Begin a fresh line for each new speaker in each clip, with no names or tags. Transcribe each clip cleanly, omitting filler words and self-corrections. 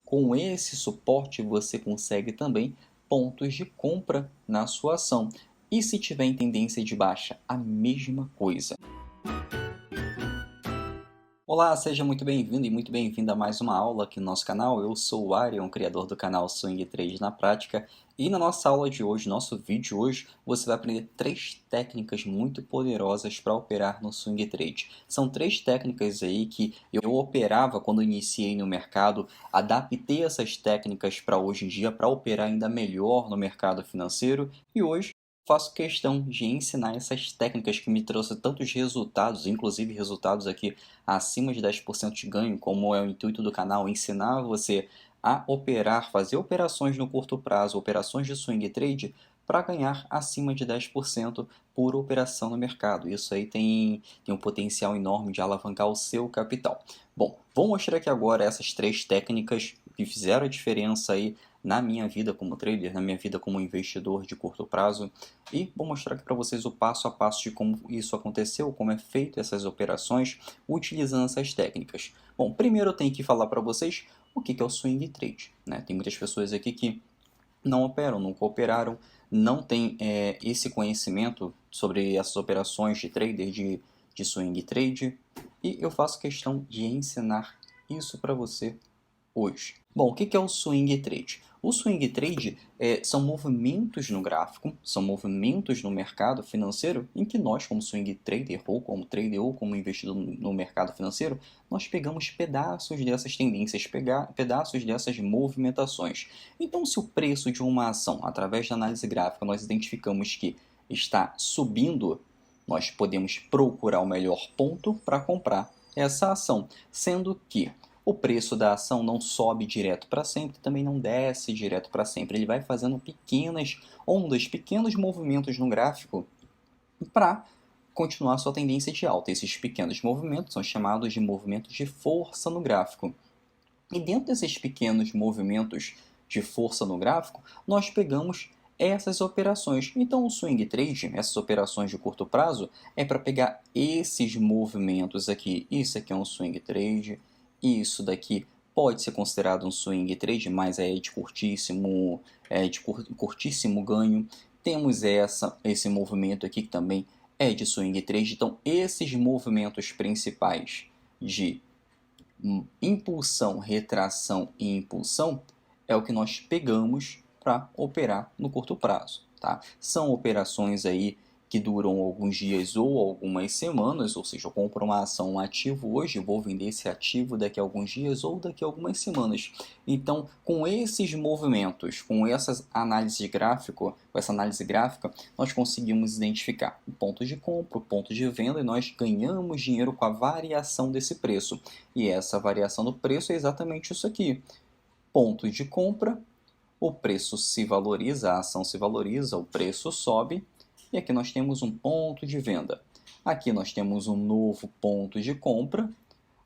Com esse suporte, você consegue também pontos de compra na sua ação. E se tiver em tendência de baixa, a mesma coisa. Olá, seja muito bem-vindo e muito bem-vinda a mais uma aula aqui no nosso canal. Eu sou o Arion, criador do canal Swing Trade na Prática. E na nossa aula de hoje, nosso vídeo de hoje, você vai aprender 3 técnicas muito poderosas para operar no Swing Trade. São 3 técnicas aí que eu operava quando iniciei no mercado, adaptei essas técnicas para hoje em dia, para operar ainda melhor no mercado financeiro. E hoje faço questão de ensinar essas técnicas que me trouxeram tantos resultados, inclusive resultados aqui acima de 10% de ganho, como é o intuito do canal, ensinar você a operar, fazer operações no curto prazo, operações de swing trade, para ganhar acima de 10% por operação no mercado. Isso aí tem um potencial enorme de alavancar o seu capital. Bom, vou mostrar aqui agora essas 3 técnicas que fizeram a diferença aí na minha vida como trader, na minha vida como investidor de curto prazo, e vou mostrar aqui para vocês o passo a passo de como isso aconteceu, como é feito essas operações utilizando essas técnicas. Bom, primeiro eu tenho que falar para vocês o que é o swing trade, né? Tem muitas pessoas aqui que não operam, nunca operaram, não tem esse conhecimento sobre essas operações de trader, de swing trade, e eu faço questão de ensinar isso para você hoje. Bom, o que é o swing trade? O swing trade são movimentos no gráfico, são movimentos no mercado financeiro em que nós, como swing trader ou como investidor no mercado financeiro, nós pegamos pedaços dessas tendências, pedaços dessas movimentações. Então, se o preço de uma ação, através da análise gráfica, nós identificamos que está subindo, nós podemos procurar o melhor ponto para comprar essa ação, sendo que o preço da ação não sobe direto para sempre, também não desce direto para sempre. Ele vai fazendo pequenas ondas, pequenos movimentos no gráfico para continuar sua tendência de alta. Esses pequenos movimentos são chamados de movimentos de força no gráfico. E dentro desses pequenos movimentos de força no gráfico, nós pegamos essas operações. Então, o swing trade, essas operações de curto prazo, é para pegar esses movimentos aqui. Isso aqui é um swing trade, isso daqui pode ser considerado um swing trade, mas é de curtíssimo ganho. Temos esse movimento aqui que também é de swing trade. Então, esses movimentos principais de impulsão, retração e impulsão é o que nós pegamos para operar no curto prazo, tá? São operações aí que duram alguns dias ou algumas semanas, ou seja, eu compro uma ação, um ativo hoje, vou vender esse ativo daqui a alguns dias ou daqui a algumas semanas. Então, com esses movimentos, com essa análise gráfica, nós conseguimos identificar o ponto de compra, o ponto de venda e nós ganhamos dinheiro com a variação desse preço. E essa variação do preço é exatamente isso aqui. Ponto de compra, o preço se valoriza, a ação se valoriza, o preço sobe, e aqui nós temos um ponto de venda. Aqui nós temos um novo ponto de compra,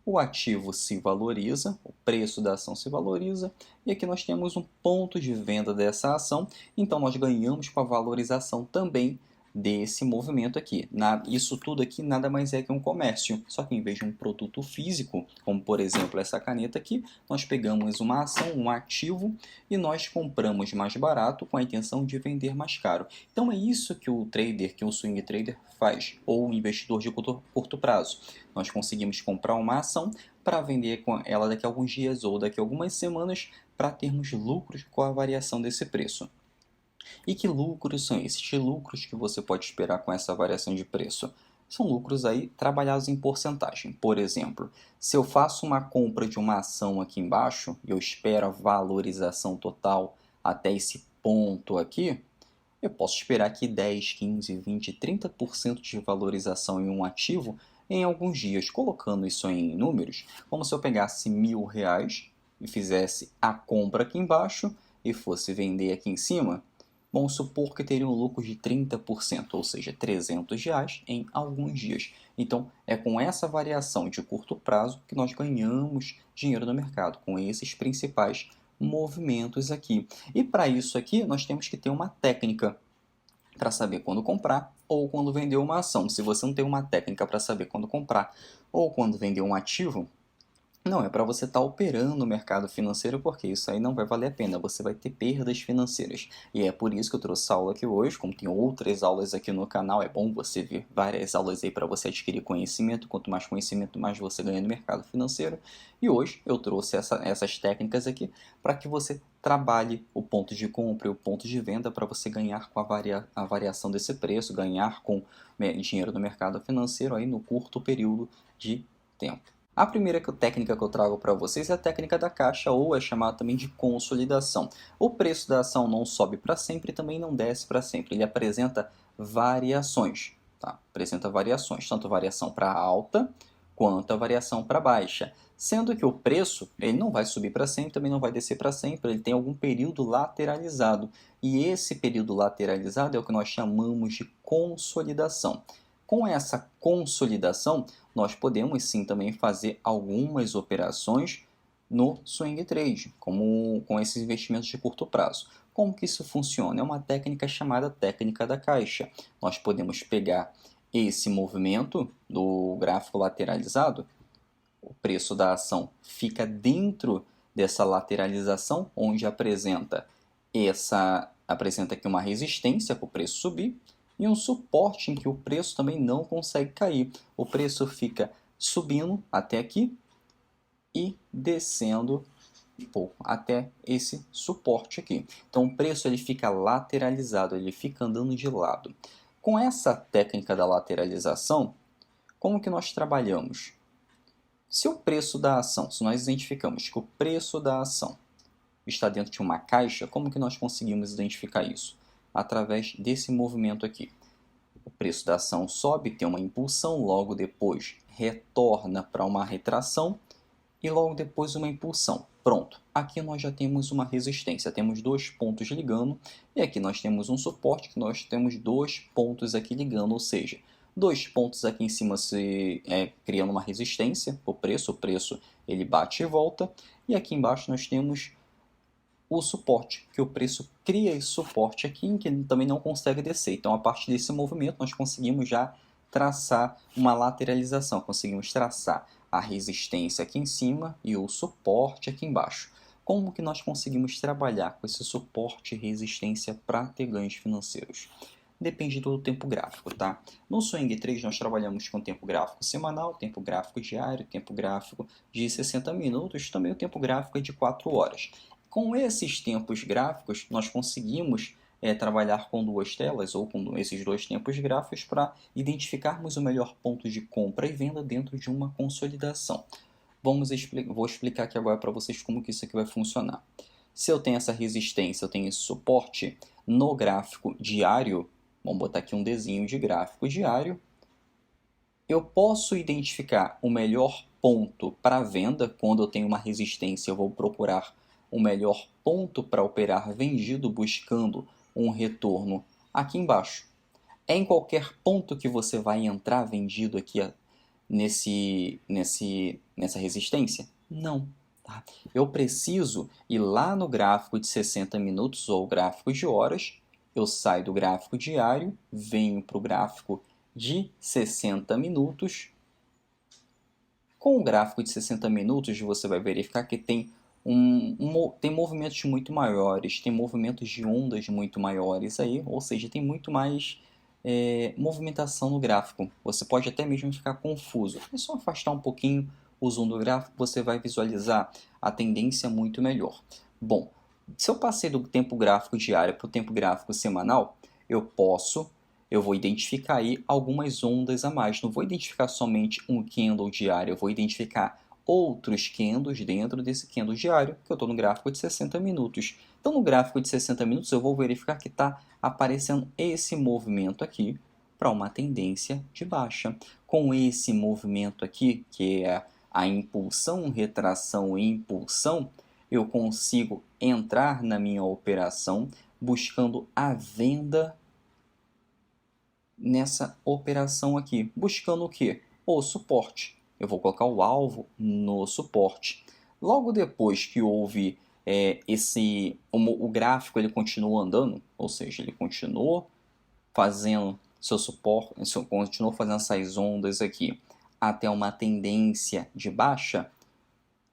o ativo se valoriza, o preço da ação se valoriza, e aqui nós temos um ponto de venda dessa ação, então nós ganhamos com a valorização também desse movimento aqui. Isso tudo aqui nada mais é que um comércio, só que em vez de um produto físico, como por exemplo essa caneta aqui, nós pegamos uma ação, um ativo, e nós compramos mais barato com a intenção de vender mais caro. Então é isso que o trader, que o swing trader faz, ou o investidor de curto prazo. Nós conseguimos comprar uma ação para vender com ela daqui a alguns dias ou daqui a algumas semanas para termos lucros com a variação desse preço. E que lucros são esses? Que lucros que você pode esperar com essa variação de preço? São lucros aí trabalhados em porcentagem. Por exemplo, se eu faço uma compra de uma ação aqui embaixo e eu espero a valorização total até esse ponto aqui, eu posso esperar aqui 10, 15, 20, 30% de valorização em um ativo em alguns dias. Colocando isso em números, como se eu pegasse R$ 1.000 e fizesse a compra aqui embaixo e fosse vender aqui em cima, vamos supor que teria um lucro de 30%, ou seja, R$ 300 em alguns dias. Então, é com essa variação de curto prazo que nós ganhamos dinheiro no mercado, com esses principais movimentos aqui. E para isso aqui, nós temos que ter uma técnica para saber quando comprar ou quando vender uma ação. Se você não tem uma técnica para saber quando comprar ou quando vender um ativo, Não, é para você estar operando no mercado financeiro, porque isso aí não vai valer a pena, você vai ter perdas financeiras. E é por isso que eu trouxe essa aula aqui hoje, como tem outras aulas aqui no canal, é bom você ver várias aulas aí para você adquirir conhecimento, quanto mais conhecimento, mais você ganha no mercado financeiro. E hoje eu trouxe essas técnicas aqui para que você trabalhe o ponto de compra e o ponto de venda para você ganhar com a variação desse preço, ganhar com dinheiro no mercado financeiro aí no curto período de tempo. A primeira técnica que eu trago para vocês é a técnica da caixa, ou é chamada também de consolidação. O preço da ação não sobe para sempre e também não desce para sempre. Ele apresenta variações, tá? Apresenta variações, tanto variação para alta quanto a variação para baixa. Sendo que o preço ele não vai subir para sempre, também não vai descer para sempre, ele tem algum período lateralizado. E esse período lateralizado é o que nós chamamos de consolidação. Com essa consolidação, nós podemos sim também fazer algumas operações no swing trade, como com esses investimentos de curto prazo. Como que isso funciona? É uma técnica chamada técnica da caixa. Nós podemos pegar esse movimento do gráfico lateralizado, o preço da ação fica dentro dessa lateralização, onde apresenta aqui uma resistência para o preço subir, e um suporte em que o preço também não consegue cair. O preço fica subindo até aqui e descendo um pouco até esse suporte aqui. Então o preço ele fica lateralizado, ele fica andando de lado. Com essa técnica da lateralização, como que nós trabalhamos? Se o preço da ação, se nós identificamos que o preço da ação está dentro de uma caixa, como que nós conseguimos identificar isso? Através desse movimento aqui. O preço da ação sobe, tem uma impulsão, logo depois retorna para uma retração e logo depois uma impulsão. Pronto, aqui nós já temos uma resistência, temos dois pontos ligando e aqui nós temos um suporte que nós temos dois pontos aqui ligando, ou seja, dois pontos aqui em cima criando uma resistência para o preço ele bate e volta, e aqui embaixo nós temos o suporte, que o preço cria esse suporte aqui em que ele também não consegue descer. Então, a partir desse movimento, nós conseguimos já traçar uma lateralização, conseguimos traçar a resistência aqui em cima e o suporte aqui embaixo. Como que nós conseguimos trabalhar com esse suporte e resistência para ter ganhos financeiros? Depende do tempo gráfico, tá? No Swing 3 nós trabalhamos com tempo gráfico semanal, tempo gráfico diário, tempo gráfico de 60 minutos, também o tempo gráfico é de 4 horas. Com esses tempos gráficos, nós conseguimos trabalhar com duas telas ou com esses dois tempos gráficos para identificarmos o melhor ponto de compra e venda dentro de uma consolidação. Vou explicar aqui agora para vocês como que isso aqui vai funcionar. Se eu tenho essa resistência, eu tenho esse suporte no gráfico diário, vamos botar aqui um desenho de gráfico diário, eu posso identificar o melhor ponto para venda. Quando eu tenho uma resistência, eu vou procurar o melhor ponto para operar vendido, buscando um retorno aqui embaixo. É em qualquer ponto que você vai entrar vendido aqui nessa resistência? Não. Tá? Eu preciso ir lá no gráfico de 60 minutos ou gráfico de horas, eu saio do gráfico diário, venho para o gráfico de 60 minutos. Com o gráfico de 60 minutos, você vai verificar que tem tem movimentos muito maiores, tem movimentos de ondas muito maiores aí, ou seja, tem muito mais movimentação no gráfico. Você pode até mesmo ficar confuso. É só afastar um pouquinho o zoom do gráfico, você vai visualizar a tendência muito melhor. Bom, se eu passei do tempo gráfico diário para o tempo gráfico semanal, eu vou identificar aí algumas ondas a mais. Não vou identificar somente um candle diário, eu vou identificar outros candles dentro desse candle diário, que eu estou no gráfico de 60 minutos. Então, no gráfico de 60 minutos, eu vou verificar que está aparecendo esse movimento aqui para uma tendência de baixa. Com esse movimento aqui, que é a impulsão, retração e impulsão, eu consigo entrar na minha operação buscando a venda nessa operação aqui. Buscando o quê? O suporte. Eu vou colocar o alvo no suporte. Logo depois que houve o gráfico ele continua andando, ou seja, ele continuou fazendo seu suporte, continuou fazendo essas ondas aqui até uma tendência de baixa.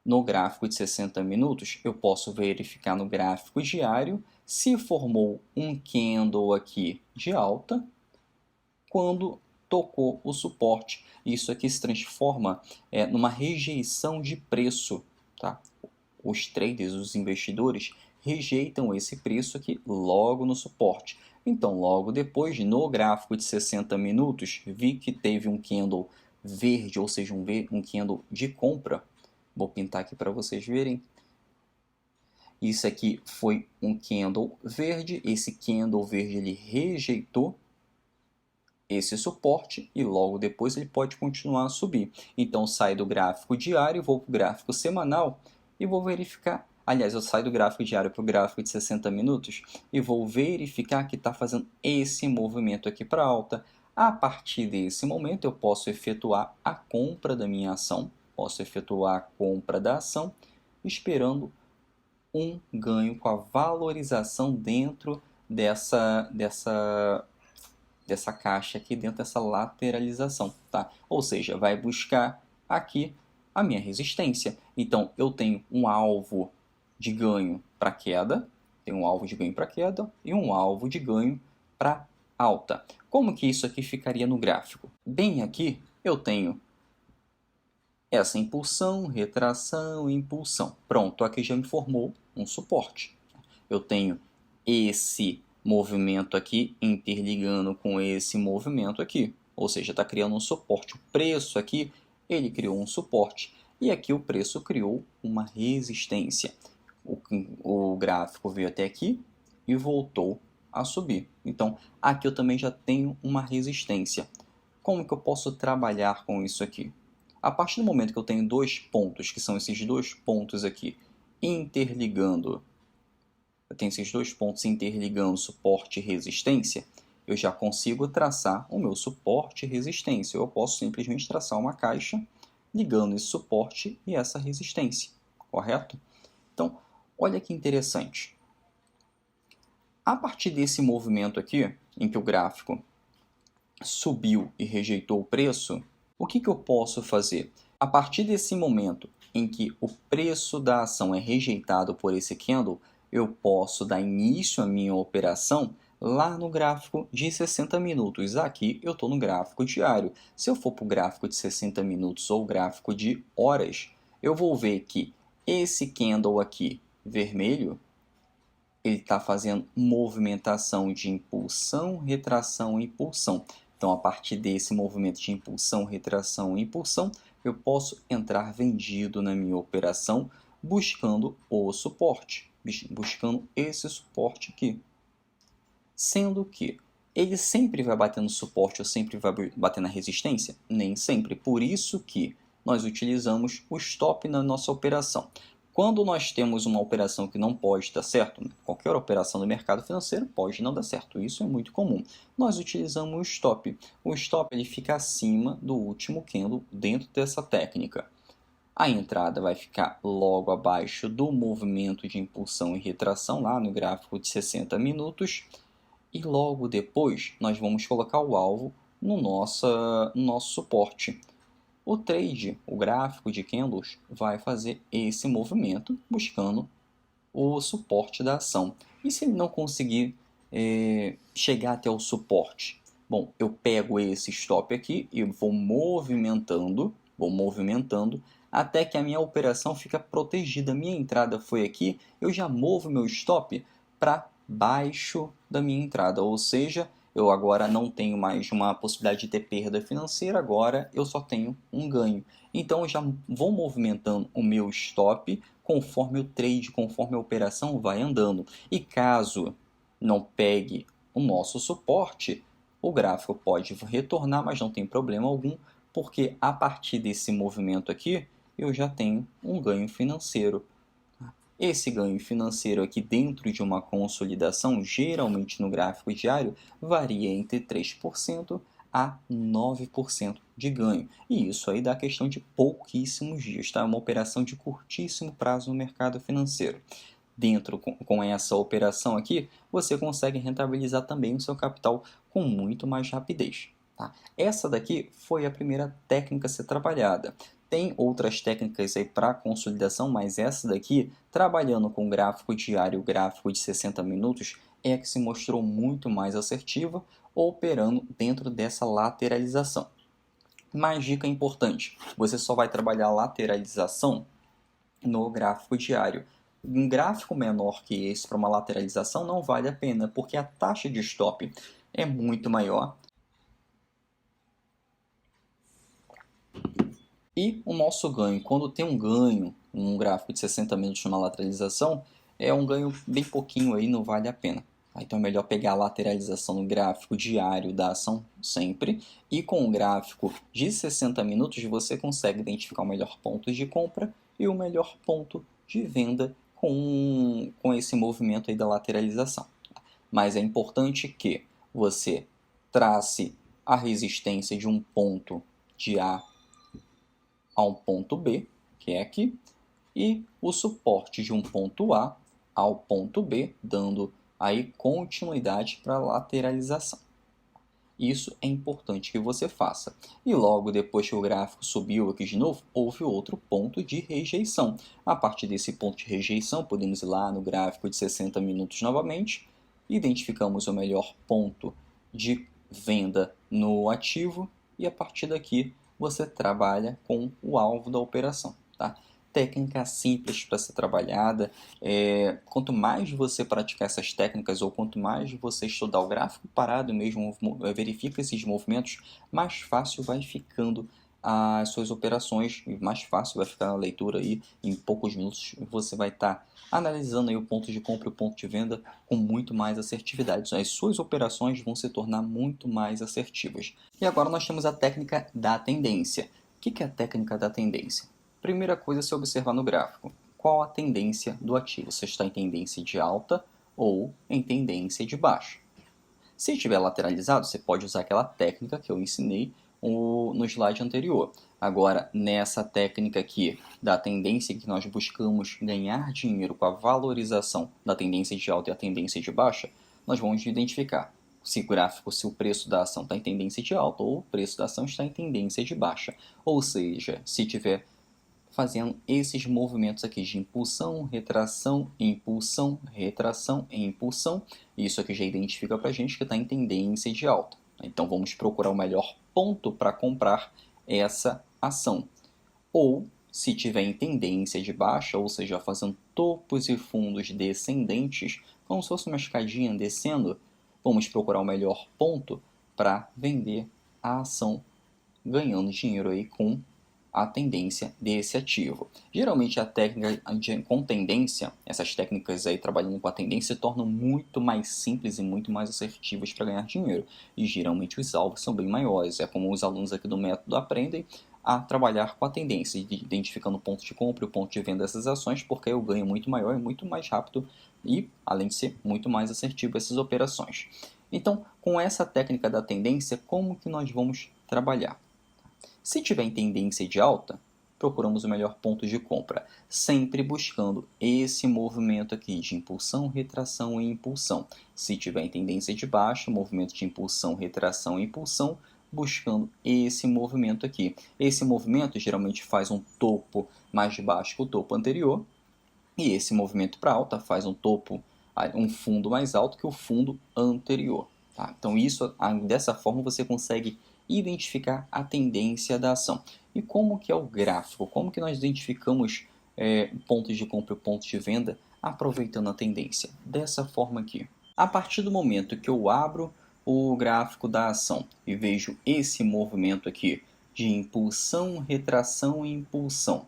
no gráfico de 60 minutos, eu posso verificar no gráfico diário se formou um candle aqui de alta quando tocou o suporte. Isso aqui se transforma numa rejeição de preço. Tá? Os traders, os investidores, rejeitam esse preço aqui logo no suporte. Então, logo depois, no gráfico de 60 minutos, vi que teve um candle verde, ou seja, um candle de compra. Vou pintar aqui para vocês verem. Isso aqui foi um candle verde. Esse candle verde ele rejeitou esse suporte e logo depois ele pode continuar a subir. Então, saio do gráfico diário, vou para o gráfico semanal e vou verificar. Aliás, eu saio do gráfico diário para o gráfico de 60 minutos e vou verificar que está fazendo esse movimento aqui para alta. A partir desse momento, eu posso efetuar a compra da minha ação. Posso efetuar a compra da ação esperando um ganho com a valorização dentro dessa caixa aqui, dentro dessa lateralização, tá? Ou seja, vai buscar aqui a minha resistência. Então, eu tenho um alvo de ganho para queda, tenho um alvo de ganho para queda e um alvo de ganho para alta. Como que isso aqui ficaria no gráfico? Bem aqui, eu tenho essa impulsão, retração e impulsão. Pronto, aqui já me formou um suporte. Eu tenho esse movimento aqui interligando com esse movimento aqui. Ou seja, está criando um suporte. O preço aqui, ele criou um suporte. E aqui o preço criou uma resistência. O gráfico veio até aqui e voltou a subir. Então, aqui eu também já tenho uma resistência. Como que eu posso trabalhar com isso aqui? A partir do momento que eu tenho dois pontos, que são esses dois pontos aqui, interligando, eu tenho esses dois pontos interligando suporte e resistência, eu já consigo traçar o meu suporte e resistência. Eu posso simplesmente traçar uma caixa ligando esse suporte e essa resistência, correto? Então, olha que interessante. A partir desse movimento aqui, em que o gráfico subiu e rejeitou o preço, o que eu posso fazer? A partir desse momento em que o preço da ação é rejeitado por esse candle, eu posso dar início à minha operação lá no gráfico de 60 minutos. Aqui eu estou no gráfico diário. Se eu for para o gráfico de 60 minutos ou gráfico de horas, eu vou ver que esse candle aqui vermelho, ele está fazendo movimentação de impulsão, retração e impulsão. Então, a partir desse movimento de impulsão, retração e impulsão, eu posso entrar vendido na minha operação buscando o suporte, buscando esse suporte aqui. Sendo que ele sempre vai bater no suporte ou sempre vai bater na resistência? Nem sempre. Por isso que nós utilizamos o stop na nossa operação. Quando nós temos uma operação que não pode dar certo, qualquer operação do mercado financeiro pode não dar certo, isso é muito comum. Nós utilizamos o stop. O stop ele fica acima do último candle dentro dessa técnica. A entrada vai ficar logo abaixo do movimento de impulsão e retração, lá no gráfico de 60 minutos. E logo depois nós vamos colocar o alvo no nosso suporte. O trade, o gráfico de candles, vai fazer esse movimento buscando o suporte da ação. E se ele não conseguir chegar até o suporte? Bom, eu pego esse stop aqui e vou movimentando até que a minha operação fica protegida. Minha entrada foi aqui, eu já movo meu stop para baixo da minha entrada, ou seja, eu agora não tenho mais uma possibilidade de ter perda financeira, agora eu só tenho um ganho. Então eu já vou movimentando o meu stop conforme o trade, conforme a operação vai andando. E caso não pegue o nosso suporte, o gráfico pode retornar, mas não tem problema algum, porque a partir desse movimento aqui, eu já tenho um ganho financeiro. Esse ganho financeiro aqui dentro de uma consolidação, geralmente no gráfico diário, varia entre 3% a 9% de ganho. E isso aí dá questão de pouquíssimos dias, tá? É uma operação de curtíssimo prazo no mercado financeiro. Dentro com essa operação aqui, você consegue rentabilizar também o seu capital com muito mais rapidez. Tá? Essa daqui foi a primeira técnica a ser trabalhada. Tem outras técnicas aí para consolidação, mas essa daqui, trabalhando com gráfico diário, gráfico de 60 minutos, é a que se mostrou muito mais assertiva, operando dentro dessa lateralização. Mais dica importante, você só vai trabalhar lateralização no gráfico diário. Um gráfico menor que esse para uma lateralização não vale a pena, porque a taxa de stop é muito maior. E o nosso ganho, quando tem um ganho, um gráfico de 60 minutos numa lateralização, é um ganho bem pouquinho aí, não vale a pena. Então é melhor pegar a lateralização no gráfico diário da ação sempre, e com o gráfico de 60 minutos você consegue identificar o melhor ponto de compra e o melhor ponto de venda com esse movimento aí da lateralização. Mas é importante que você trace a resistência de um ponto de A a um ponto B, que é aqui, e o suporte de um ponto A ao ponto B, dando aí continuidade para a lateralização. Isso é importante que você faça. E logo depois que o gráfico subiu aqui de novo, houve outro ponto de rejeição. A partir desse ponto de rejeição, podemos ir lá no gráfico de 60 minutos novamente, identificamos o melhor ponto de venda no ativo e a partir daqui você trabalha com o alvo da operação. Tá? Técnica simples para ser trabalhada. Quanto mais você praticar essas técnicas ou quanto mais você estudar o gráfico parado mesmo, verifica esses movimentos, mais fácil vai ficando as suas operações, mais fácil vai ficar a leitura aí. Em poucos minutos você vai estar analisando aí o ponto de compra e o ponto de venda com muito mais assertividade. As suas operações vão se tornar muito mais assertivas. E agora nós temos a técnica da tendência. O que é a técnica da tendência? Primeira coisa é se observar no gráfico. Qual a tendência do ativo? Você está em tendência de alta ou em tendência de baixa? Se estiver lateralizado, você pode usar aquela técnica que eu ensinei no slide anterior. Agora, nessa técnica aqui da tendência que nós buscamos ganhar dinheiro com a valorização da tendência de alta e a tendência de baixa, nós vamos identificar se o preço da ação está em tendência de alta ou o preço da ação está em tendência de baixa. Ou seja, se tiver fazendo esses movimentos aqui de impulsão, retração, impulsão, retração e impulsão. Isso aqui já identifica para a gente que está em tendência de alta. Então vamos procurar o melhor ponto para comprar essa ação. Ou, se tiver em tendência de baixa, ou seja, fazendo topos e fundos descendentes, como se fosse uma escadinha descendo, vamos procurar o melhor ponto para vender a ação, ganhando dinheiro aí com a tendência desse ativo. Geralmente a técnica com tendência, essas técnicas aí trabalhando com a tendência, se tornam muito mais simples e muito mais assertivas para ganhar dinheiro. E geralmente os alvos são bem maiores. É como os alunos aqui do método aprendem a trabalhar com a tendência, identificando o ponto de compra e o ponto de venda dessas ações, porque aí o ganho é muito maior, é muito mais rápido e, além de ser muito mais assertivo essas operações. Então, com essa técnica da tendência, como que nós vamos trabalhar? Se tiver em tendência de alta, procuramos o melhor ponto de compra, sempre buscando esse movimento aqui de impulsão, retração e impulsão. Se tiver em tendência de baixa, movimento de impulsão, retração e impulsão, buscando esse movimento aqui. Esse movimento geralmente faz um topo mais baixo que o topo anterior, e esse movimento para alta faz um fundo mais alto que o fundo anterior. Tá? Então dessa forma você consegue identificar a tendência da ação. E como que é o gráfico? Como que nós identificamos pontos de compra e pontos de venda aproveitando a tendência? Dessa forma aqui. A partir do momento que eu abro o gráfico da ação e vejo esse movimento aqui de impulsão, retração e impulsão,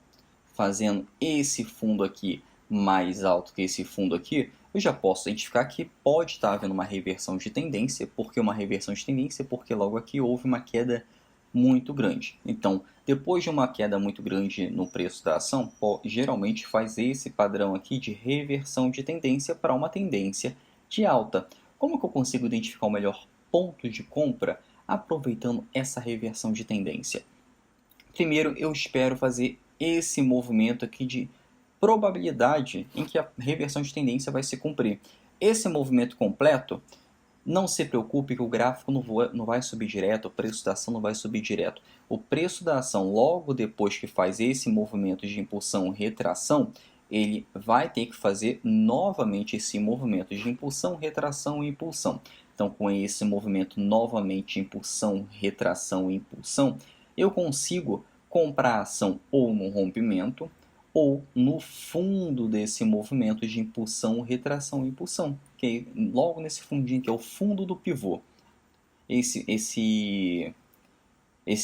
fazendo esse fundo aqui mais alto que esse fundo aqui, eu já posso identificar que pode estar havendo uma reversão de tendência. Por que uma reversão de tendência? Porque logo aqui houve uma queda muito grande. Então, depois de uma queda muito grande no preço da ação, geralmente faz esse padrão aqui de reversão de tendência para uma tendência de alta. Como que eu consigo identificar o melhor ponto de compra aproveitando essa reversão de tendência? Primeiro, eu espero fazer esse movimento aqui de probabilidade em que a reversão de tendência vai se cumprir. Esse movimento completo Não se preocupe que o gráfico não vai subir direto, o preço da ação não vai subir direto. O preço da ação, logo depois que faz esse movimento de impulsão e retração, ele vai ter que fazer novamente esse movimento de impulsão, retração e impulsão. Então, com esse movimento novamente impulsão, retração e impulsão, eu consigo comprar a ação ou no rompimento ou no fundo desse movimento de impulsão, retração e impulsão, que é logo nesse fundinho que é o fundo do pivô. Esse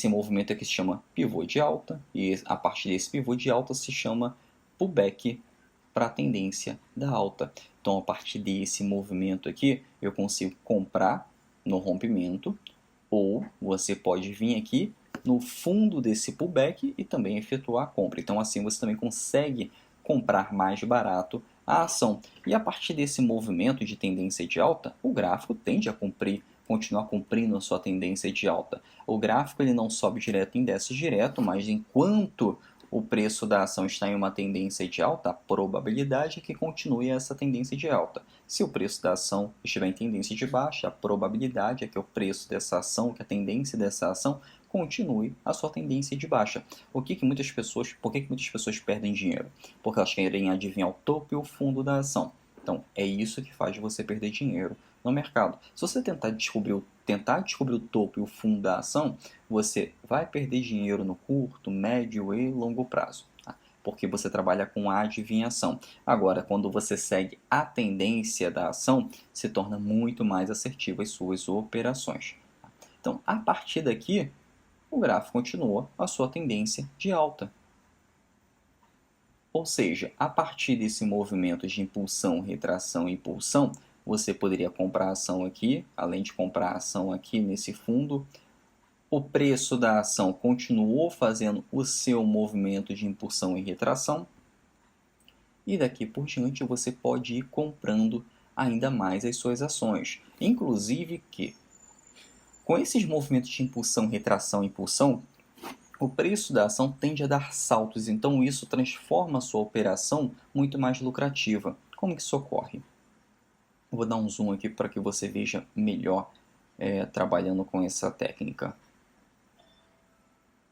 movimento aqui se chama pivô de alta, e a partir desse pivô de alta se chama pullback para a tendência da alta. Então, a partir desse movimento aqui, eu consigo comprar no rompimento, ou você pode vir aqui no fundo desse pullback e também efetuar a compra. Então, assim você também consegue comprar mais barato a ação. E a partir desse movimento de tendência de alta, o gráfico tende a continuar cumprindo a sua tendência de alta. O gráfico ele não sobe direto em desce direto, mas enquanto o preço da ação está em uma tendência de alta, a probabilidade é que continue essa tendência de alta. Se o preço da ação estiver em tendência de baixa, a probabilidade é que o preço dessa ação, que a tendência dessa ação, continue a sua tendência de baixa. Por que muitas pessoas perdem dinheiro? Porque elas querem adivinhar o topo e o fundo da ação. Então, é isso que faz você perder dinheiro no mercado. Se você tentar descobrir o topo e o fundo da ação, você vai perder dinheiro no curto, médio e longo prazo, tá? Porque você trabalha com a adivinhação. Agora, quando você segue a tendência da ação, se torna muito mais assertivo as suas operações. Então, a partir daqui, o gráfico continua a sua tendência de alta. Ou seja, a partir desse movimento de impulsão, retração e impulsão, você poderia comprar a ação aqui, além de comprar a ação aqui nesse fundo. O preço da ação continuou fazendo o seu movimento de impulsão e retração. E daqui por diante você pode ir comprando ainda mais as suas ações. Inclusive que, com esses movimentos de impulsão, retração e impulsão, o preço da ação tende a dar saltos, então isso transforma a sua operação muito mais lucrativa. Como que isso ocorre? Eu vou dar um zoom aqui para que você veja melhor trabalhando com essa técnica.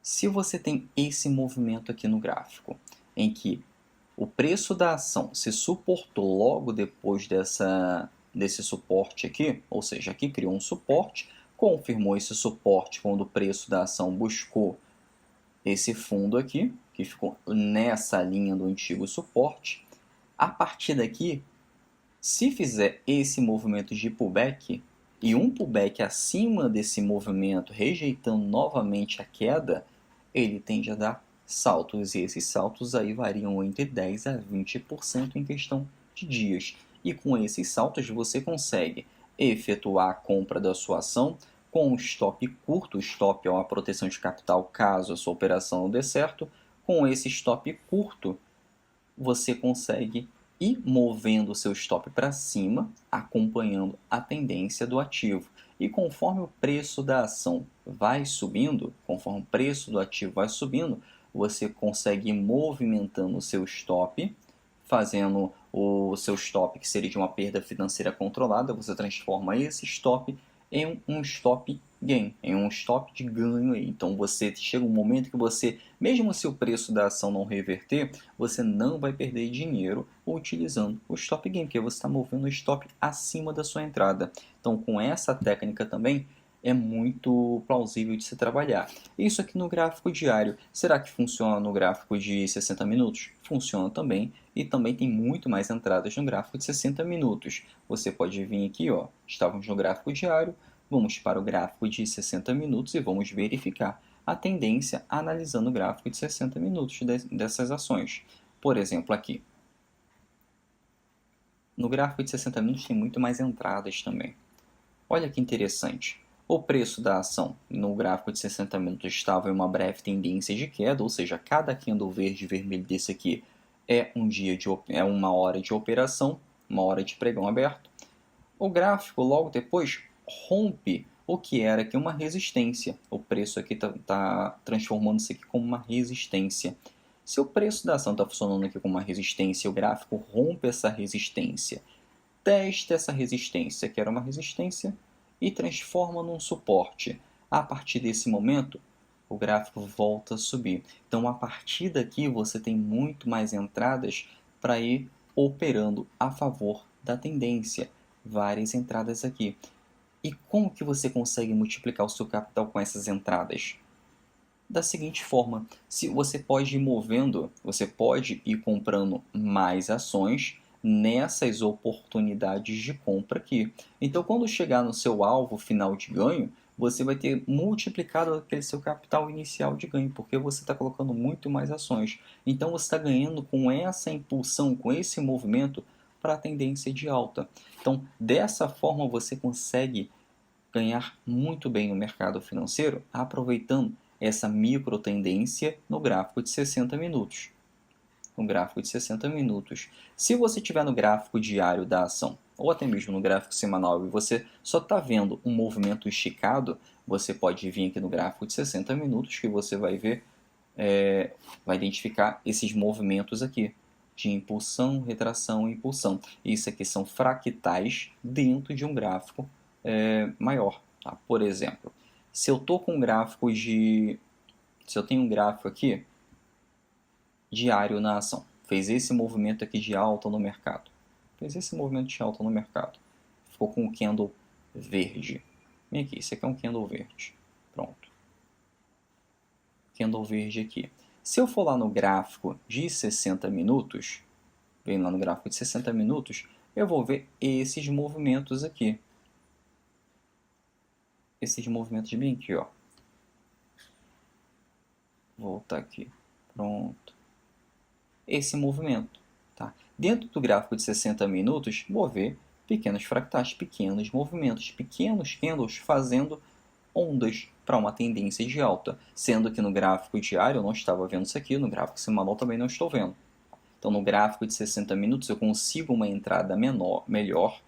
Se você tem esse movimento aqui no gráfico, em que o preço da ação se suportou logo depois desse suporte aqui, ou seja, aqui criou um suporte, confirmou esse suporte quando o preço da ação buscou esse fundo aqui, que ficou nessa linha do antigo suporte. A partir daqui, se fizer esse movimento de pullback, e um pullback acima desse movimento, rejeitando novamente a queda, ele tende a dar saltos, e esses saltos aí variam entre 10 a 20% em questão de dias. E com esses saltos você consegue efetuar a compra da sua ação com um stop curto. O stop é uma proteção de capital caso a sua operação não dê certo. Com esse stop curto, você consegue ir movendo o seu stop para cima, acompanhando a tendência do ativo. E conforme o preço da ação vai subindo, conforme o preço do ativo vai subindo, você consegue ir movimentando o seu stop, fazendo o seu stop, que seria de uma perda financeira controlada, você transforma esse stop em um stop gain, em um stop de ganho aí. Então você chega um momento que você, mesmo se o preço da ação não reverter, você não vai perder dinheiro utilizando o stop gain, porque você está movendo o stop acima da sua entrada. Então com essa técnica também é muito plausível de se trabalhar. Isso aqui no gráfico diário, será que funciona no gráfico de 60 minutos? Funciona também, e também tem muito mais entradas no gráfico de 60 minutos. Você pode vir aqui, ó, estávamos no gráfico diário, vamos para o gráfico de 60 minutos e vamos verificar a tendência analisando o gráfico de 60 minutos dessas ações. Por exemplo, aqui. No gráfico de 60 minutos tem muito mais entradas também. Olha que interessante. O preço da ação no gráfico de 60 minutos estava em uma breve tendência de queda, ou seja, cada candle verde e vermelho desse aqui é uma hora de operação, uma hora de pregão aberto. O gráfico logo depois rompe o que era aqui uma resistência. O preço aqui está transformando-se aqui como uma resistência. Se o preço da ação está funcionando aqui como uma resistência e o gráfico rompe essa resistência testa essa resistência, que era uma resistência, e transforma num suporte. A partir desse momento, o gráfico volta a subir. Então, a partir daqui, você tem muito mais entradas para ir operando a favor da tendência. Várias entradas aqui. E como que você consegue multiplicar o seu capital com essas entradas? Da seguinte forma, se você pode ir movendo, você pode ir comprando mais ações nessas oportunidades de compra aqui. Então, quando chegar no seu alvo final de ganho, você vai ter multiplicado aquele seu capital inicial de ganho, porque você está colocando muito mais ações. Então, você está ganhando com essa impulsão, com esse movimento para a tendência de alta. Então, dessa forma, você consegue ganhar muito bem no mercado financeiro, aproveitando essa micro tendência no gráfico de 60 minutos. No gráfico de 60 minutos. Se você estiver no gráfico diário da ação, ou até mesmo no gráfico semanal, e você só está vendo um movimento esticado, você pode vir aqui no gráfico de 60 minutos, que você vai ver, vai identificar esses movimentos aqui, de impulsão, retração e impulsão. Isso aqui são fractais dentro de um gráfico maior. Tá? Por exemplo, se eu tô com um gráfico se eu tenho um gráfico aqui diário na ação, fez esse movimento aqui de alta no mercado, ficou com um candle verde. Vem aqui, esse aqui é um candle verde. Pronto. Candle verde aqui. Se eu for lá no gráfico de 60 minutos, venho lá no gráfico de 60 minutos, eu vou ver esses movimentos aqui. Esses movimentos bem aqui, ó. Vou voltar aqui. Pronto. Esse movimento, tá? Dentro do gráfico de 60 minutos, vou ver pequenos fractais, pequenos movimentos, pequenos candles fazendo ondas para uma tendência de alta. Sendo que no gráfico diário eu não estava vendo isso aqui, no gráfico semanal também não estou vendo. Então, no gráfico de 60 minutos eu consigo uma entrada melhor,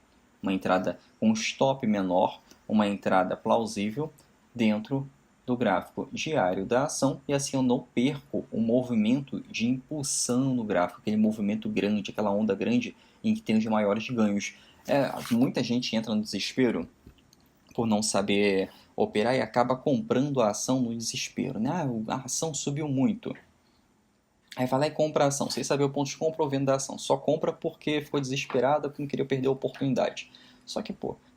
uma entrada com stop menor, uma entrada plausível dentro do gráfico diário da ação, e assim eu não perco o movimento de impulsão no gráfico, aquele movimento grande, aquela onda grande em que tem os maiores ganhos. Muita gente entra no desespero por não saber operar e acaba comprando a ação no desespero. Né? A ação subiu muito. Aí vai lá e compra a ação, sem saber o ponto de compra ou venda da ação. Só compra porque ficou desesperada, porque não queria perder a oportunidade. Só que,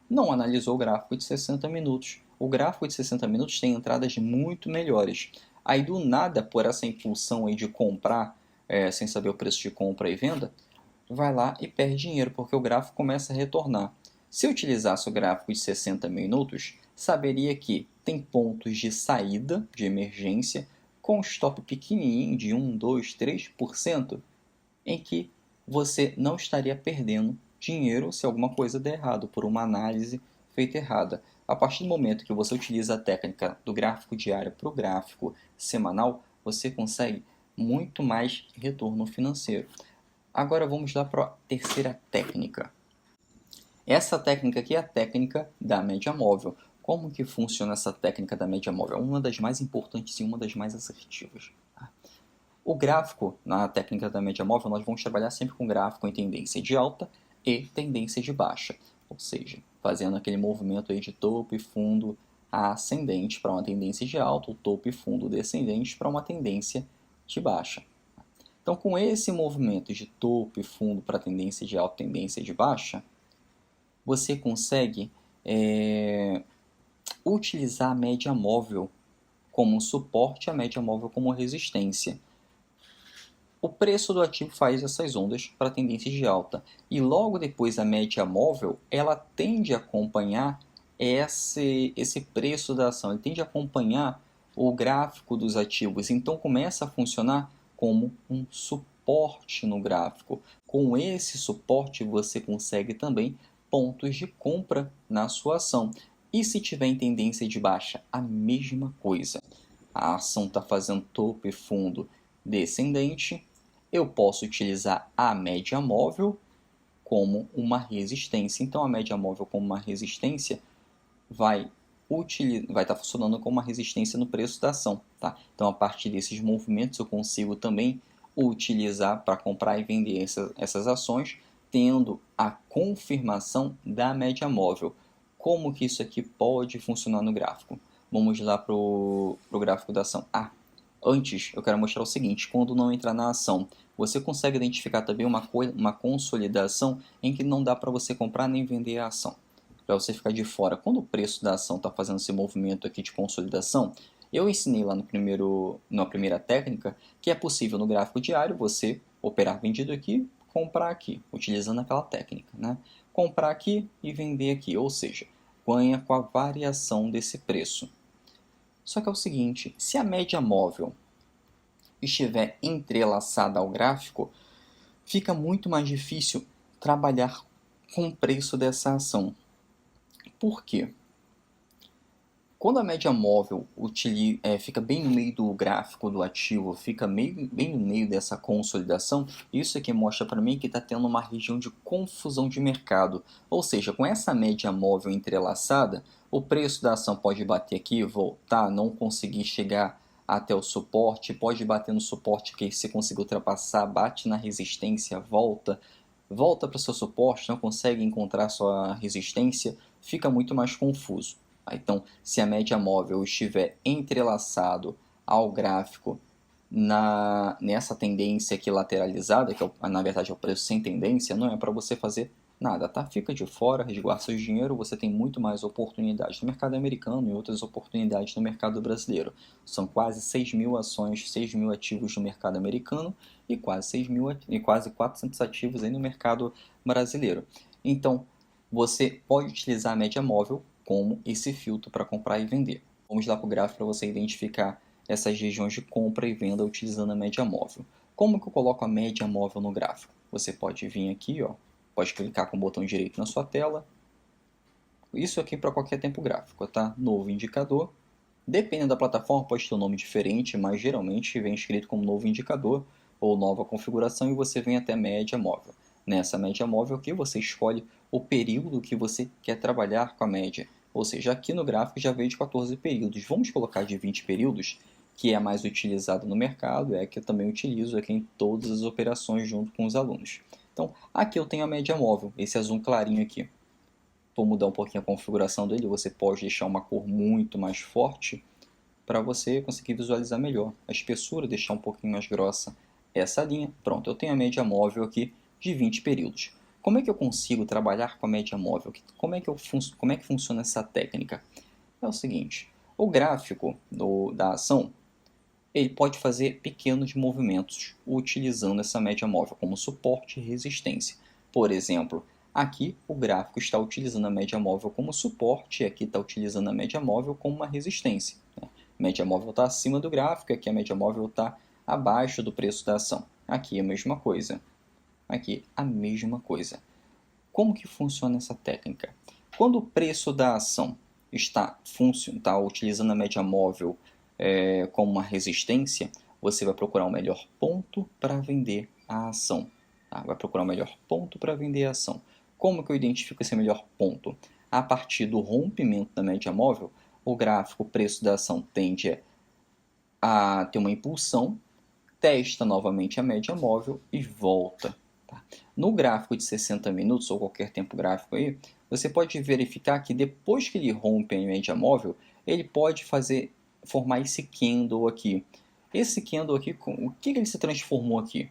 não analisou o gráfico de 60 minutos. O gráfico de 60 minutos tem entradas muito melhores. Aí, do nada, por essa impulsão aí de comprar, sem saber o preço de compra e venda, vai lá e perde dinheiro, porque o gráfico começa a retornar. Se eu utilizasse o gráfico de 60 minutos, saberia que tem pontos de saída, de emergência, com stop pequenininho de 1, 2, 3%, em que você não estaria perdendo dinheiro se alguma coisa der errado, por uma análise feita errada. A partir do momento que você utiliza a técnica do gráfico diário para o gráfico semanal, você consegue muito mais retorno financeiro. Agora vamos lá para a terceira técnica. Essa técnica aqui é a técnica da média móvel. Como que funciona essa técnica da média móvel? É uma das mais importantes e uma das mais assertivas. O gráfico, na técnica da média móvel, nós vamos trabalhar sempre com gráfico em tendência de alta e tendência de baixa. Ou seja, fazendo aquele movimento aí de topo e fundo ascendente para uma tendência de alta, o topo e fundo descendente para uma tendência de baixa. Então, com esse movimento de topo e fundo para tendência de alta, tendência de baixa, você consegue utilizar a média móvel como suporte, a média móvel como resistência. O preço do ativo faz essas ondas para tendência de alta. E logo depois a média móvel, ela tende a acompanhar esse preço da ação, ele tende a acompanhar o gráfico dos ativos. Então começa a funcionar como um suporte no gráfico. Com esse suporte você consegue também pontos de compra na sua ação. E se tiver em tendência de baixa, a mesma coisa. A ação está fazendo topo e fundo descendente. Eu posso utilizar a média móvel como uma resistência. Então, a média móvel como uma resistência vai estar funcionando como uma resistência no preço da ação. Tá? Então, a partir desses movimentos, eu consigo também utilizar para comprar e vender essas ações tendo a confirmação da média móvel. Como que isso aqui pode funcionar no gráfico? Vamos lá para o gráfico da ação. Antes eu quero mostrar o seguinte: quando não entrar na ação, você consegue identificar também uma consolidação em que não dá para você comprar nem vender a ação. Para você ficar de fora, quando o preço da ação está fazendo esse movimento aqui de consolidação, eu ensinei lá na primeira técnica que é possível no gráfico diário você operar vendido aqui, comprar aqui, utilizando aquela técnica, né? Comprar aqui e vender aqui, ou seja, ganha com a variação desse preço. Só que é o seguinte, se a média móvel estiver entrelaçada ao gráfico, fica muito mais difícil trabalhar com o preço dessa ação. Por quê? Quando a média móvel fica bem no meio do gráfico do ativo, fica bem no meio dessa consolidação, isso aqui mostra para mim que está tendo uma região de confusão de mercado. Ou seja, com essa média móvel entrelaçada, o preço da ação pode bater aqui, voltar, não conseguir chegar até o suporte, pode bater no suporte que se conseguir ultrapassar, bate na resistência, volta para o seu suporte, não consegue encontrar sua resistência, fica muito mais confuso. Então, se a média móvel estiver entrelaçado ao gráfico nessa tendência aqui lateralizada, que na verdade é o preço sem tendência, não é para você fazer nada, tá? Fica de fora, resguarda seu dinheiro, você tem muito mais oportunidades no mercado americano e outras oportunidades no mercado brasileiro. São quase 6 mil ações, 6 mil ativos no mercado americano e quase 400 ativos aí no mercado brasileiro. Então, você pode utilizar a média móvel como esse filtro para comprar e vender. Vamos lá para o gráfico para você identificar essas regiões de compra e venda utilizando a média móvel. Como que eu coloco a média móvel no gráfico? Você pode vir aqui, pode clicar com o botão direito na sua tela. Isso aqui para qualquer tempo gráfico, tá? Novo indicador. Dependendo da plataforma, pode ter um nome diferente, mas geralmente vem escrito como novo indicador ou nova configuração e você vem até média móvel. Nessa média móvel aqui, você escolhe o período que você quer trabalhar com a média. Ou seja, aqui no gráfico já veio de 14 períodos. Vamos colocar de 20 períodos, que é mais utilizado no mercado, é que eu também utilizo aqui em todas as operações junto com os alunos. Então, aqui eu tenho a média móvel, esse azul clarinho aqui. Vou mudar um pouquinho a configuração dele, você pode deixar uma cor muito mais forte para você conseguir visualizar melhor. A espessura, deixar um pouquinho mais grossa essa linha. Pronto, eu tenho a média móvel aqui de 20 períodos. Como é que eu consigo trabalhar com a média móvel? Como é que funciona essa técnica? É o seguinte, o gráfico da ação, ele pode fazer pequenos movimentos utilizando essa média móvel como suporte e resistência. Por exemplo, aqui o gráfico está utilizando a média móvel como suporte e aqui está utilizando a média móvel como uma resistência. A média móvel está acima do gráfico, aqui a média móvel está abaixo do preço da ação. Aqui a mesma coisa. Aqui a mesma coisa. Como que funciona essa técnica? Quando o preço da ação está utilizando a média móvel como uma resistência, você vai procurar o melhor ponto para vender a ação. Tá? Vai procurar o melhor ponto para vender a ação. Como que eu identifico esse melhor ponto? A partir do rompimento da média móvel, o gráfico, o preço da ação tende a ter uma impulsão, testa novamente a média móvel e volta. Tá? No gráfico de 60 minutos, ou qualquer tempo gráfico aí, você pode verificar que depois que ele rompe a média móvel, ele pode formar esse candle aqui. Esse candle aqui, o que ele se transformou aqui?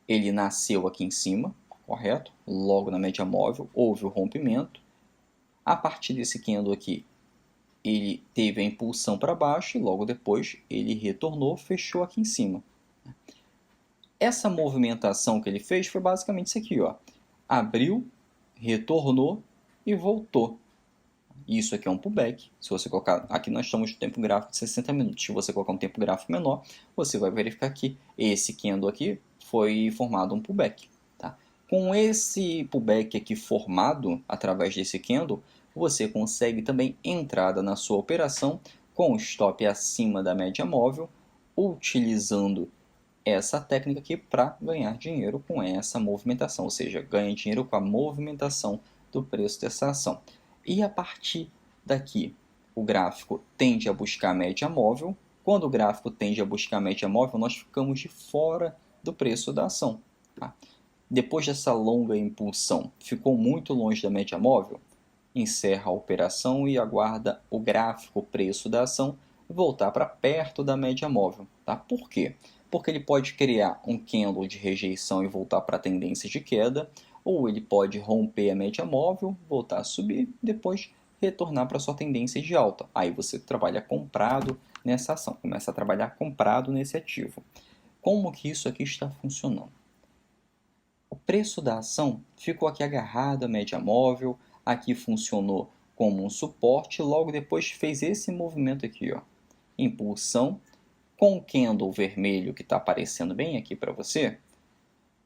Ele nasceu aqui em cima, correto? Logo na média móvel, houve o rompimento. A partir desse candle aqui, ele teve a impulsão para baixo e logo depois ele retornou, fechou aqui em cima. Essa movimentação que ele fez foi basicamente isso aqui, abriu, retornou e voltou. Isso aqui é um pullback. Se você colocar, aqui nós estamos no tempo gráfico de 60 minutos. Se você colocar um tempo gráfico menor, você vai verificar que esse candle aqui foi formado um pullback. Tá? Com esse pullback aqui formado através desse candle, você consegue também entrada na sua operação com o stop acima da média móvel, utilizando essa técnica aqui para ganhar dinheiro com essa movimentação, ou seja, ganha dinheiro com a movimentação do preço dessa ação. E a partir daqui, o gráfico tende a buscar a média móvel. Quando o gráfico tende a buscar a média móvel, nós ficamos de fora do preço da ação. Tá? depois dessa longa impulsão, ficou muito longe da média móvel, encerra a operação e aguarda o gráfico preço da ação voltar para perto da média móvel. Tá? Por quê? Porque ele pode criar um candle de rejeição e voltar para a tendência de queda, ou ele pode romper a média móvel, voltar a subir, depois retornar para sua tendência de alta. Aí você trabalha comprado nessa ação, começa a trabalhar comprado nesse ativo. Como que isso aqui está funcionando? O preço da ação ficou aqui agarrado à média móvel, aqui funcionou como um suporte, logo depois fez esse movimento aqui, ó, impulsão, com o candle vermelho que está aparecendo bem aqui para você,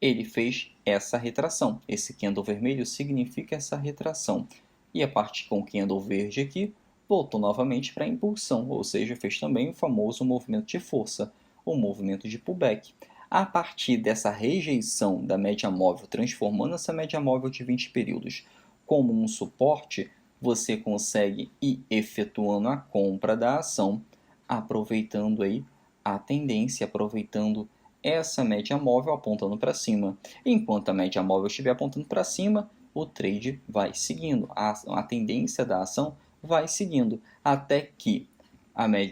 ele fez essa retração. Esse candle vermelho significa essa retração. E a parte com o candle verde aqui voltou novamente para a impulsão, ou seja, fez também o famoso movimento de força, o movimento de pullback. A partir dessa rejeição da média móvel, transformando essa média móvel de 20 períodos como um suporte, você consegue ir efetuando a compra da ação, aproveitando aí a tendência, aproveitando essa média móvel apontando para cima. Enquanto a média móvel estiver apontando para cima, o trade vai seguindo, a tendência da ação vai seguindo, até que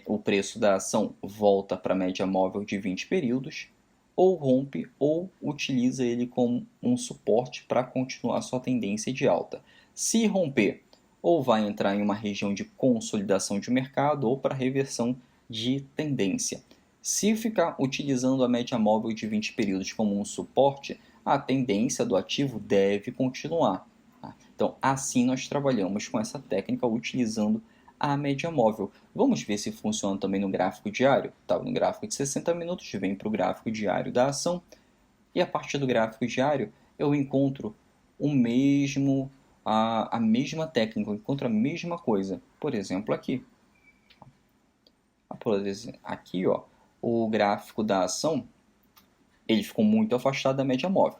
o preço da ação volta para a média móvel de 20 períodos, ou rompe ou utiliza ele como um suporte para continuar sua tendência de alta. Se romper, ou vai entrar em uma região de consolidação de mercado ou para reversão de tendência. Se ficar utilizando a média móvel de 20 períodos como um suporte, a tendência do ativo deve continuar. Tá? Então, assim nós trabalhamos com essa técnica utilizando a média móvel. Vamos ver se funciona também no gráfico diário. Estava no gráfico de 60 minutos, vem para o gráfico diário da ação. E a partir do gráfico diário, eu encontro a mesma técnica, eu encontro a mesma coisa. Por exemplo, aqui. Aqui, ó, o gráfico da ação, ele ficou muito afastado da média móvel.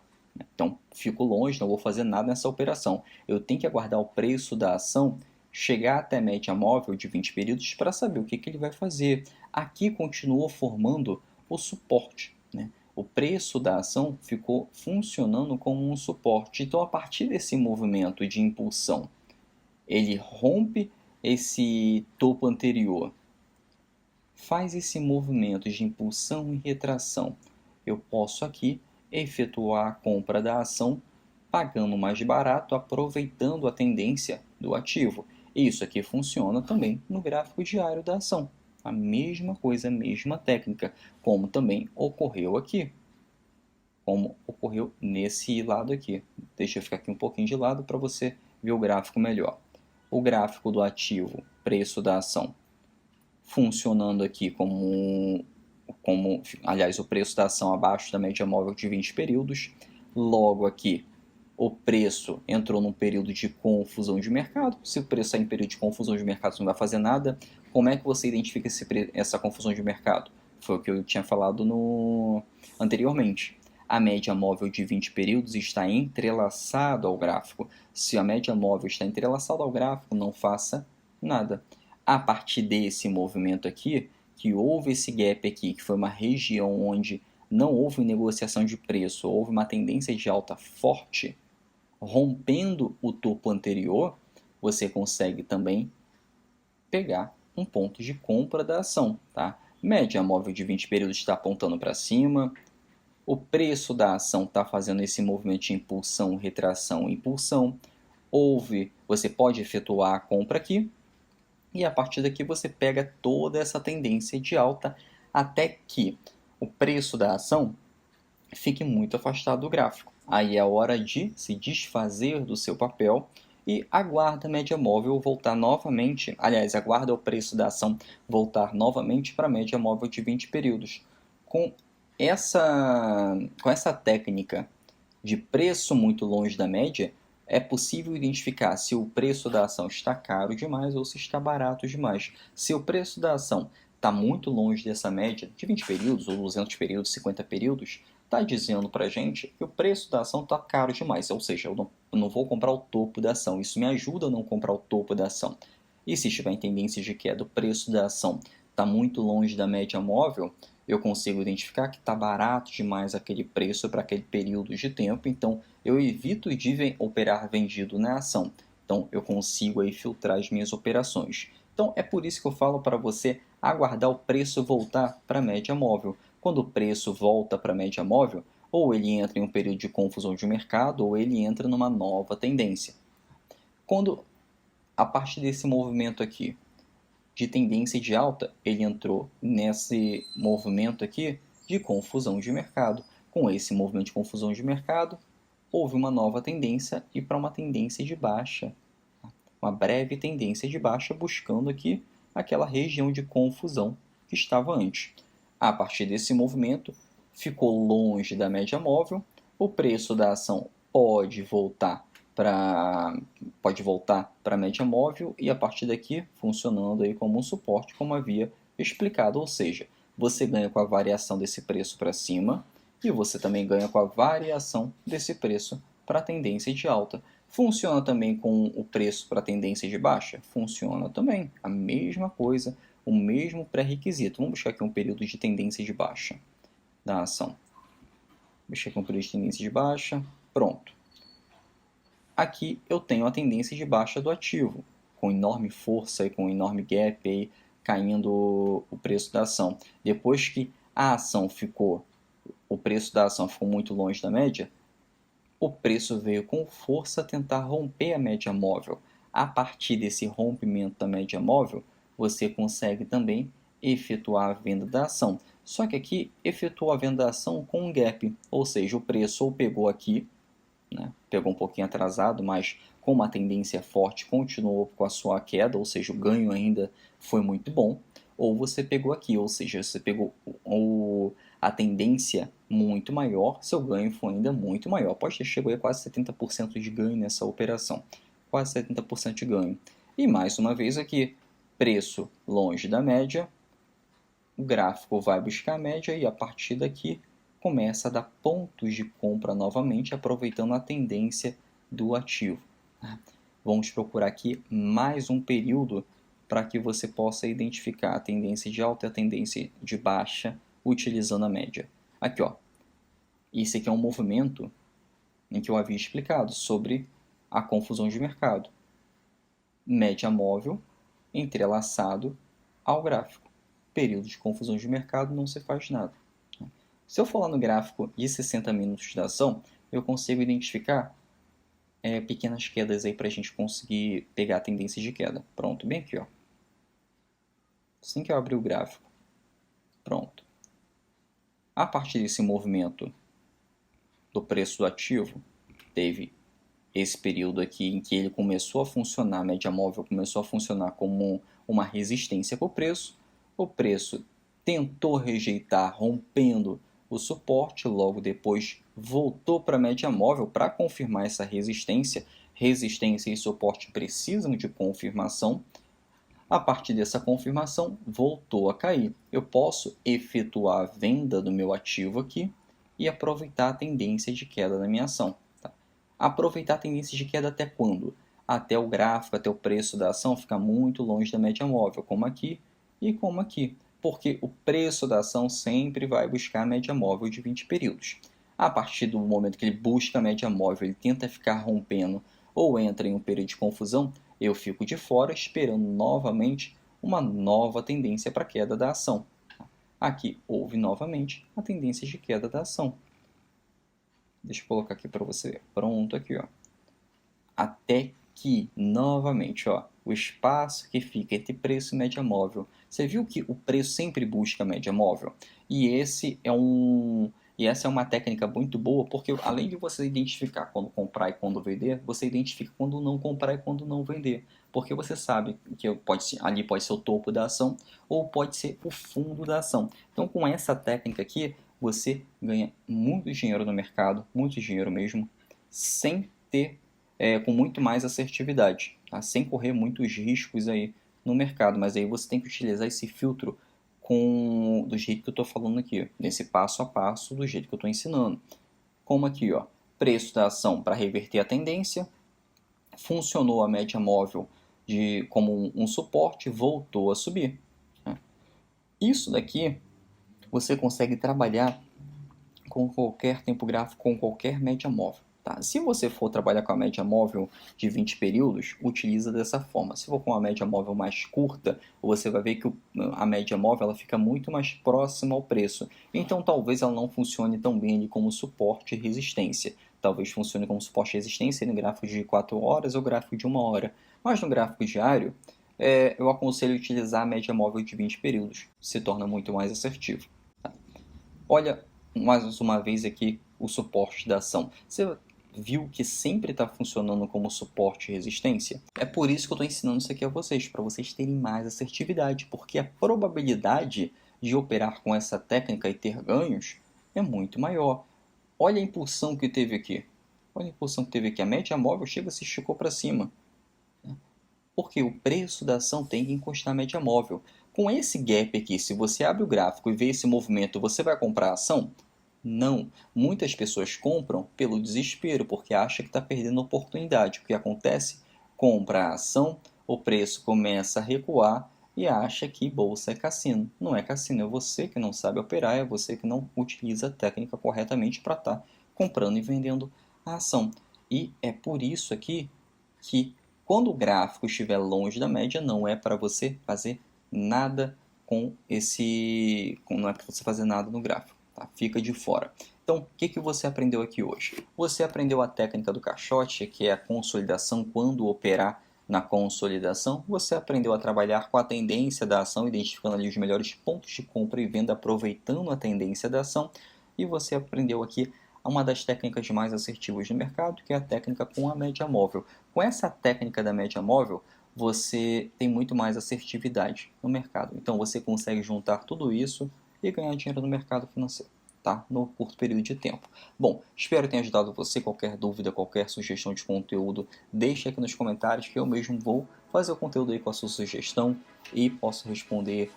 Então, fico longe, não vou fazer nada nessa operação. Eu tenho que aguardar o preço da ação chegar até a média móvel de 20 períodos para saber o que ele vai fazer. Aqui continuou formando o suporte. Né? O preço da ação ficou funcionando como um suporte. Então, a partir desse movimento de impulsão, ele rompe esse topo anterior, faz esse movimento de impulsão e retração. Eu posso aqui efetuar a compra da ação pagando mais barato, aproveitando a tendência do ativo. Isso aqui funciona também no gráfico diário da ação. A mesma coisa, a mesma técnica, como também ocorreu aqui. Como ocorreu nesse lado aqui. Deixa eu ficar aqui um pouquinho de lado para você ver o gráfico melhor. O gráfico do ativo, preço da ação, funcionando aqui aliás, o preço da ação abaixo da média móvel de 20 períodos. Logo aqui, o preço entrou num período de confusão de mercado. Se o preço está em período de confusão de mercado, você não vai fazer nada. Como é que você identifica essa confusão de mercado? Foi o que eu tinha falado anteriormente. A média móvel de 20 períodos está entrelaçada ao gráfico. Se a média móvel está entrelaçada ao gráfico, não faça nada. A partir desse movimento aqui, que houve esse gap aqui, que foi uma região onde não houve negociação de preço, houve uma tendência de alta forte, rompendo o topo anterior, você consegue também pegar um ponto de compra da ação. Tá? Média móvel de 20 períodos está apontando para cima, o preço da ação está fazendo esse movimento de impulsão, retração, impulsão. Você pode efetuar a compra aqui, e a partir daqui você pega toda essa tendência de alta até que o preço da ação fique muito afastado do gráfico. Aí é a hora de se desfazer do seu papel e aguarda a média móvel voltar novamente, aliás, aguarda o preço da ação voltar novamente para a média móvel de 20 períodos. Com essa técnica de preço muito longe da média, é possível identificar se o preço da ação está caro demais ou se está barato demais. Se o preço da ação está muito longe dessa média de 20 períodos, ou 200 períodos, 50 períodos, está dizendo para a gente que o preço da ação está caro demais, ou seja, eu não vou comprar o topo da ação. Isso me ajuda a não comprar o topo da ação. E se estiver em tendência de queda, o preço da ação está muito longe da média móvel, eu consigo identificar que está barato demais aquele preço para aquele período de tempo, então eu evito de operar vendido na ação. Então eu consigo aí filtrar as minhas operações. Então é por isso que eu falo para você aguardar o preço voltar para a média móvel. Quando o preço volta para a média móvel, ou ele entra em um período de confusão de mercado, ou ele entra numa nova tendência. Quando, a partir desse movimento aqui, de tendência de alta, ele entrou nesse movimento aqui de confusão de mercado. Com esse movimento de confusão de mercado, houve uma nova tendência e para uma tendência de baixa. Uma breve tendência de baixa buscando aqui aquela região de confusão que estava antes. A partir desse movimento, ficou longe da média móvel, o preço da ação pode voltar para a média móvel e a partir daqui funcionando aí como um suporte, como havia explicado, ou seja, você ganha com a variação desse preço para cima e você também ganha com a variação desse preço para a tendência de alta. Funciona também com o preço para a tendência de baixa? Funciona também, a mesma coisa, o mesmo pré-requisito. Vamos buscar aqui um período de tendência de baixa da ação. Mexer com o período de tendência de baixa, pronto. Aqui eu tenho a tendência de baixa do ativo, com enorme força e com enorme gap aí, caindo o preço da ação. Depois que o preço da ação ficou muito longe da média, o preço veio com força tentar romper a média móvel. A partir desse rompimento da média móvel, você consegue também efetuar a venda da ação. Só que aqui efetuou a venda da ação com um gap, ou seja, o preço ou pegou aqui, né, pegou um pouquinho atrasado, mas com uma tendência forte continuou com a sua queda, ou seja, o ganho ainda foi muito bom, ou você pegou aqui, ou seja, você pegou a tendência muito maior, seu ganho foi ainda muito maior. Pode ter chegado a quase 70% de ganho nessa operação, quase 70% de ganho. E mais uma vez aqui, preço longe da média, o gráfico vai buscar a média e a partir daqui começa a dar pontos de compra novamente, aproveitando a tendência do ativo. Vamos procurar aqui mais um período para que você possa identificar a tendência de alta e a tendência de baixa utilizando a média. Aqui, ó. Esse aqui é um movimento em que eu havia explicado sobre a confusão de mercado. Média móvel entrelaçado ao gráfico. Período de confusão de mercado não se faz nada. Se eu for lá no gráfico de 60 minutos da ação, eu consigo identificar pequenas quedas aí para a gente conseguir pegar a tendência de queda. Pronto, bem aqui, ó. Assim que eu abrir o gráfico. Pronto. A partir desse movimento do preço do ativo, teve esse período aqui em que ele começou a funcionar, a média móvel começou a funcionar como uma resistência para o preço tentou rejeitar, rompendo o suporte, logo depois voltou para a média móvel para confirmar essa resistência. Resistência e suporte precisam de confirmação. A partir dessa confirmação, voltou a cair. Eu posso efetuar a venda do meu ativo aqui e aproveitar a tendência de queda da minha ação. Tá? Aproveitar a tendência de queda até quando? Até o gráfico, até o preço da ação ficar muito longe da média móvel, como aqui e como aqui. Porque o preço da ação sempre vai buscar a média móvel de 20 períodos. A partir do momento que ele busca a média móvel, ele tenta ficar rompendo ou entra em um período de confusão, eu fico de fora esperando novamente uma nova tendência para queda da ação. Aqui houve novamente a tendência de queda da ação. Deixa eu colocar aqui para você ver. Pronto, aqui, ó. Até que, novamente, ó, o espaço que fica entre preço e média móvel. Você viu que o preço sempre busca a média móvel? E essa é uma técnica muito boa, porque além de você identificar quando comprar e quando vender, você identifica quando não comprar e quando não vender. Porque você sabe que ali pode ser o topo da ação ou pode ser o fundo da ação. Então, com essa técnica aqui, você ganha muito dinheiro no mercado, muito dinheiro mesmo, sem ter com muito mais assertividade, tá? Sem correr muitos riscos aí no mercado. Mas aí você tem que utilizar esse filtro do jeito que eu estou falando aqui, nesse passo a passo do jeito que eu estou ensinando. Como aqui, ó, preço da ação para reverter a tendência, funcionou a média móvel como um suporte, voltou a subir. Né? Isso daqui você consegue trabalhar com qualquer tempo gráfico, com qualquer média móvel. Tá? Se você for trabalhar com a média móvel de 20 períodos, utiliza dessa forma. Se for com a média móvel mais curta, você vai ver que a média móvel ela fica muito mais próxima ao preço. Então talvez ela não funcione tão bem ali como suporte e resistência. Talvez funcione como suporte e resistência no gráfico de 4 horas ou gráfico de 1 hora. Mas no gráfico diário, eu aconselho utilizar a média móvel de 20 períodos. Se torna muito mais assertivo. Tá? Olha mais uma vez aqui o suporte da ação. Você viu que sempre está funcionando como suporte e resistência? É por isso que eu estou ensinando isso aqui a vocês, para vocês terem mais assertividade, porque a probabilidade de operar com essa técnica e ter ganhos é muito maior. Olha a impulsão que teve aqui. Olha a impulsão que teve aqui. A média móvel chega e se esticou para cima. Porque o preço da ação tem que encostar a média móvel. Com esse gap aqui, se você abre o gráfico e vê esse movimento, você vai comprar a ação? Não. Muitas pessoas compram pelo desespero, porque acham que está perdendo oportunidade. O que acontece? Compra a ação, o preço começa a recuar e acha que bolsa é cassino. Não é cassino, é você que não sabe operar, é você que não utiliza a técnica corretamente para estar comprando e vendendo a ação. E é por isso aqui que quando o gráfico estiver longe da média, não é para você fazer nada com esse... não é para você fazer nada no gráfico, tá? Fica de fora. Então, o que você aprendeu aqui hoje? Você aprendeu a técnica do caixote, que é a consolidação quando operar na consolidação. Você aprendeu a trabalhar com a tendência da ação, identificando ali os melhores pontos de compra e venda, aproveitando a tendência da ação. E você aprendeu aqui uma das técnicas mais assertivas do mercado, que é a técnica com a média móvel. Com essa técnica da média móvel, você tem muito mais assertividade no mercado. Então você consegue juntar tudo isso e ganhar dinheiro no mercado financeiro, tá? No curto período de tempo. Bom, espero que tenha ajudado você. Qualquer dúvida, qualquer sugestão de conteúdo, deixe aqui nos comentários que eu mesmo vou fazer o conteúdo aí com a sua sugestão e posso responder,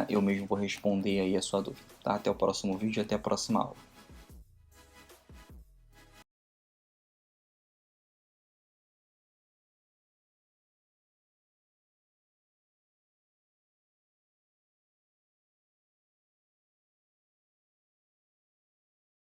eu mesmo vou responder aí a sua dúvida. Tá? Até o próximo vídeo, até a próxima aula.